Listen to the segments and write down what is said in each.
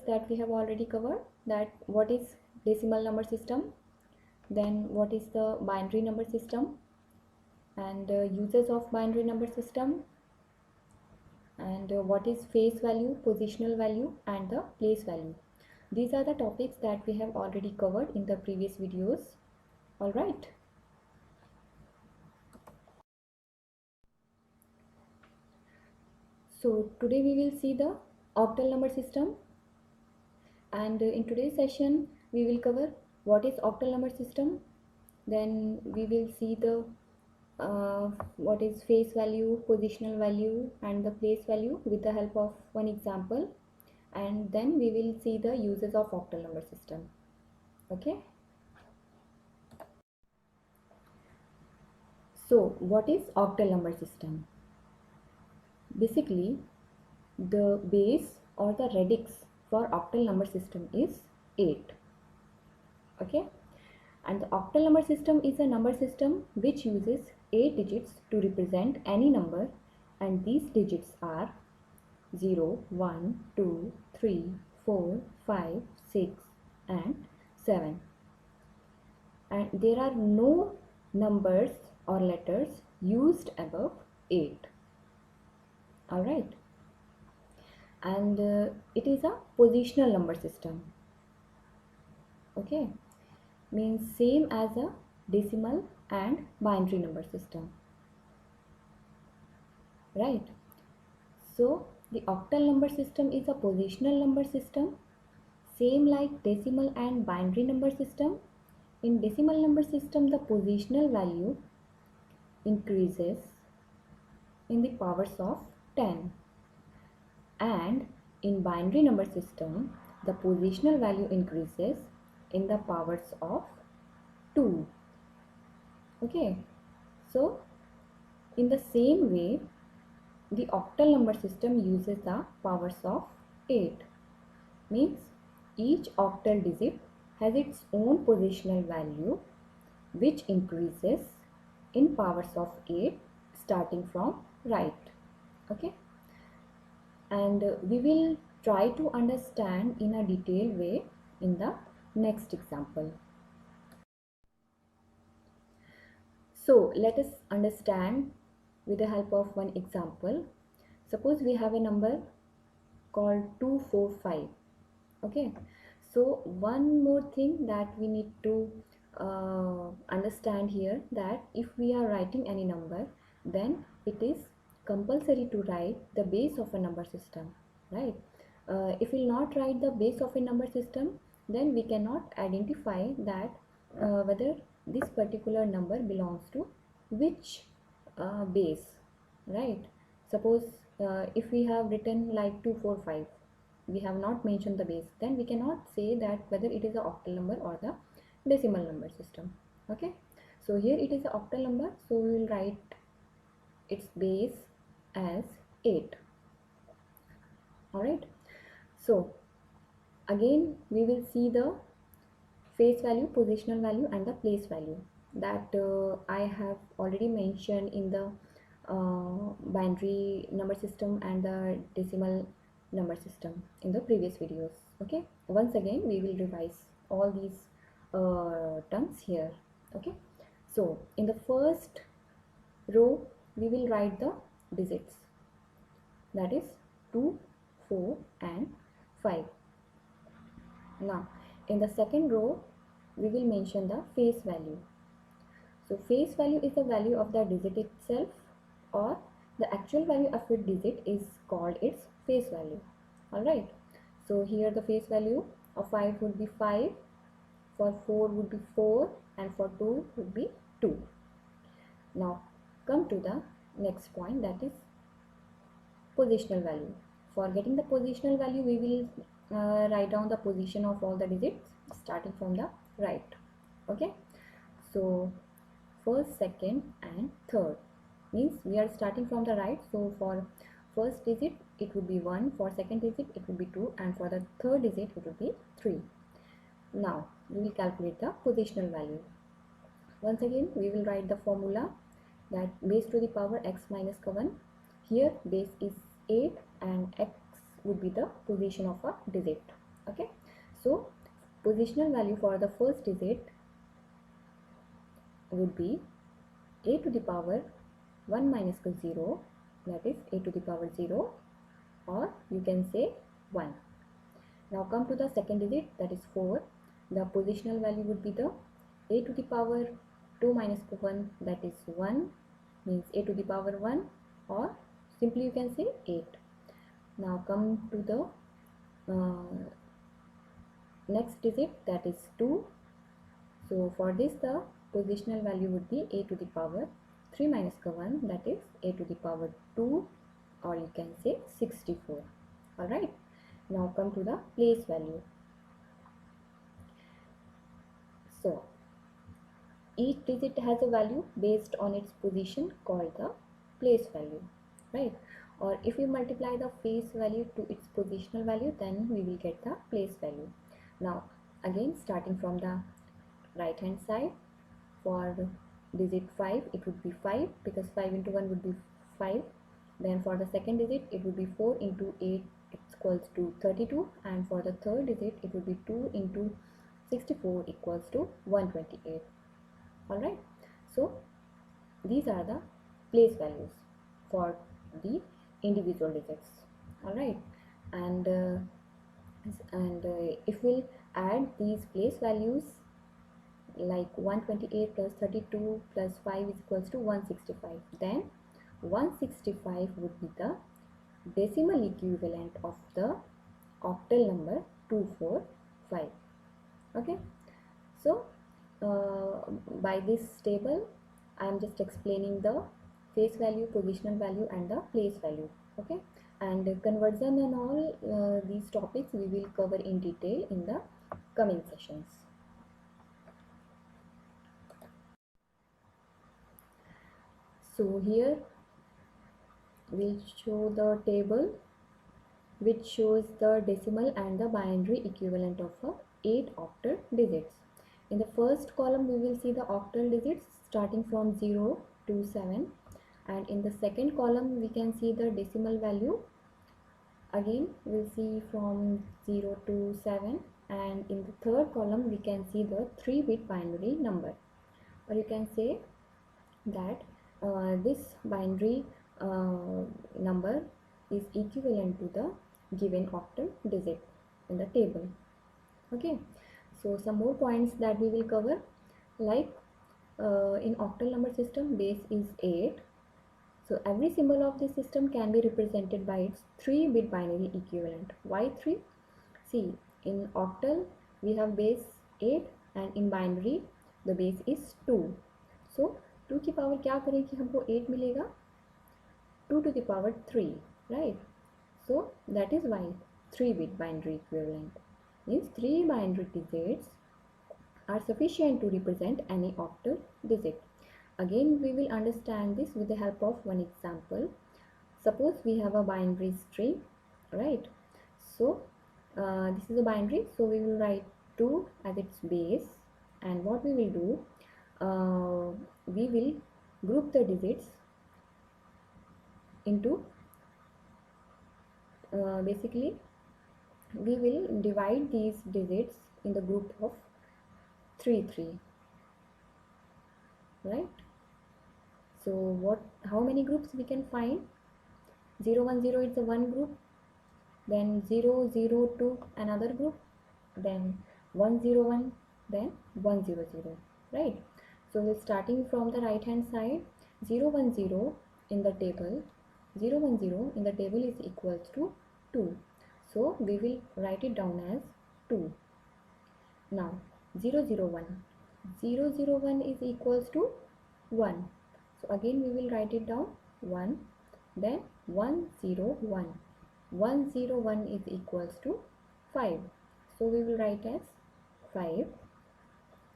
that we have already covered, that what is decimal number system, then what is the binary number system, and uses of binary number system, and what is face value, positional value, and the place value. These are the topics that we have already covered in the previous videos. All right. So today we will see the octal number system, and in today's session we will cover what is octal number system. Then we will see the what is face value, positional value, and the place value with the help of one example, and then we will see the uses of octal number system. Okay. So what is octal number system? Basically, the base or the radix for octal number system is 8. Okay. And the octal number system is a number system which uses 8 digits to represent any number, and these digits are 0, 1, 2, 3, 4, 5, 6 and 7. And there are no numbers or letters used above 8. Alright. And it is a positional number system. Okay. Means same as a decimal and binary number system. Right. So the octal number system is a positional number system, same like decimal and binary number system. In decimal number system, the positional value increases in the powers of 10, and in binary number system, the positional value increases in the powers of 2. Okay, so in the same way, the octal number system uses the powers of 8. Means each octal digit has its own positional value which increases in powers of 8 starting from right. Okay, and we will try to understand in a detailed way in the next example. So let us understand with the help of one example. Suppose we have a number called 245. Okay, so one more thing that we need to understand here, that if we are writing any number, then it is compulsory to write the base of a number system, right? If we will not write the base of a number system, then we cannot identify that whether this particular number belongs to which base, right? Suppose if we have written like 245, we have not mentioned the base, then we cannot say that whether it is a octal number or the decimal number system. Okay, so here it is a octal number, so we will write its base as 8. Alright, so again we will see the face value, positional value, and the place value that I have already mentioned in the binary number system and the decimal number system in the previous videos. Okay, once again we will revise all these terms here. Okay, so in the first row we will write the digits, that is 2, 4 and 5. Now in the second row we will mention the face value. So face value is the value of the digit itself, or the actual value of a digit is called its face value. Alright, so here the face value of 5 would be 5, for 4 would be 4, and for 2 would be 2. Now come to the next point, that is positional value. For getting the positional value, we will write down the position of all the digits starting from the right. Okay, so first, second and third, means we are starting from the right. So for first digit it would be 1, for second digit it would be 2, and for the third digit it would be 3. Now we will calculate the positional value. Once again we will write the formula, that base to the power x minus 1. Here base is 8 and x would be the position of a digit. positional value for the first digit would be a to the power 1 minus 0, that is a to the power 0, or you can say 1. Now come to the second digit, that is 4. The positional value would be the a to the power 2 minus 1, that is 1, means a to the power 1, or simply you can say 8. Now come to the next digit, that is 2. So for this the positional value would be a to the power 3 minus 1, that is a to the power 2, or you can say 64. Alright, now come to the place value. So each digit has a value based on its position called the place value, right? Or if we multiply the face value to its positional value, then we will get the place value. Now again, starting from the right hand side, for digit 5 it would be 5, because 5 into 1 would be 5. Then for the second digit it would be 4 into 8 equals to 32, and for the third digit it would be 2 into 64 equals to 128. Alright, so these are the place values for the individual digits. Alright, and if we'll add these place values, like 128 plus 32 plus 5 is equals to 165, then 165 would be the decimal equivalent of the octal number 245. Okay, so by this table I am just explaining the face value, positional value, and the place value. Okay, and conversion and all these topics we will cover in detail in the coming sessions. So here we'll show the table which shows the decimal and the binary equivalent of 8 octal digits. In the first column we will see the octal digits starting from 0 to 7, and in the second column we can see the decimal value. Again we'll see from 0 to 7, and in the third column we can see the 3-bit binary number, or you can say that this binary number is equivalent to the given octal digit in the table. Okay, so some more points that we will cover, like in octal number system base is 8, so every symbol of this system can be represented by its 3-bit binary equivalent. Why 3? See, in octal we have base 8 and in binary the base is 2. So 2 की power क्या करेगी, हमको 8 मिलेगा, 2 to the power 3, right? So that is why 3-bit binary equivalent means 3 binary digits are sufficient to represent any octal digit. Again we will understand this with the help of one example. Suppose we have a binary string, right? So this is a binary, so we will write 2 as its base, and what we will do, we will group the digits into basically we will divide these digits in the group of 3 3, right? So how many groups we can find? 0 1 0 is the one group, then 0 0 2 another group, then 1 0 1, then 1 0 0, right? So we're starting from the right hand side. 0 1 0 in the table, 0 1 0 in the table is equals to 2, so we will write it down as 2. Now 0 0 1, 0 0 1 is equals to 1, so again we will write it down 1, then 1 0 1, 1 0 1 is equals to 5, so we will write as 5,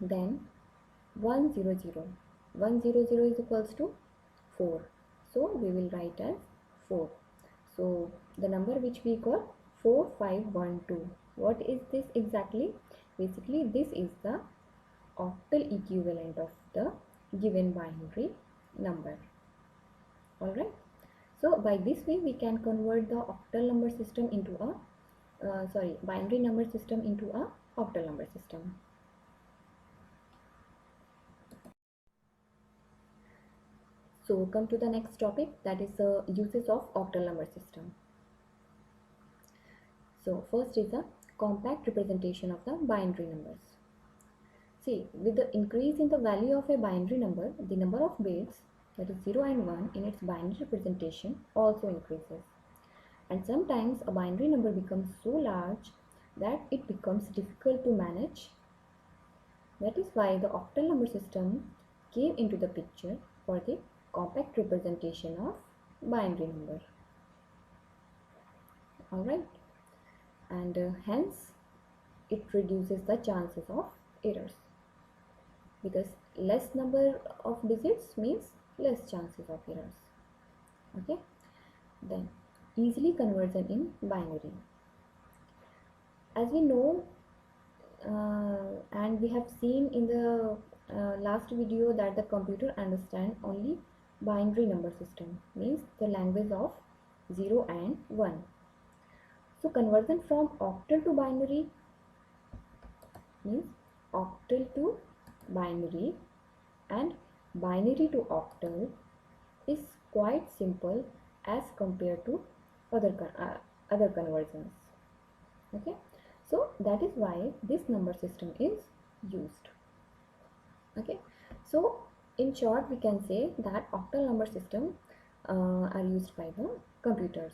then 1 0 0, 1 0 0 is equals to 4, so we will write as 4. So the number which we got 4512. What is this exactly? Basically this is the octal equivalent of the given binary number. Alright, so by this way we can convert the octal number system into a binary number system into a octal number system. So come to the next topic, that is the uses of octal number system. So first is the compact representation of the binary numbers. See, with the increase in the value of a binary number, the number of bits, that is 0 and 1, in its binary representation also increases. And sometimes a binary number becomes so large that it becomes difficult to manage. That is why the octal number system came into the picture for the compact representation of binary number. Alright, and hence it reduces the chances of errors, because less number of digits means less chances of errors. Okay, then easily conversion in binary. As we know, and we have seen in the last video, that the computer understands only binary number system, means the language of 0 and 1. So conversion from octal to binary means octal to binary and binary to octal is quite simple as compared to other conversions. Okay, so that is why this number system is used. Okay, so in short we can say that octal number system are used by the computers.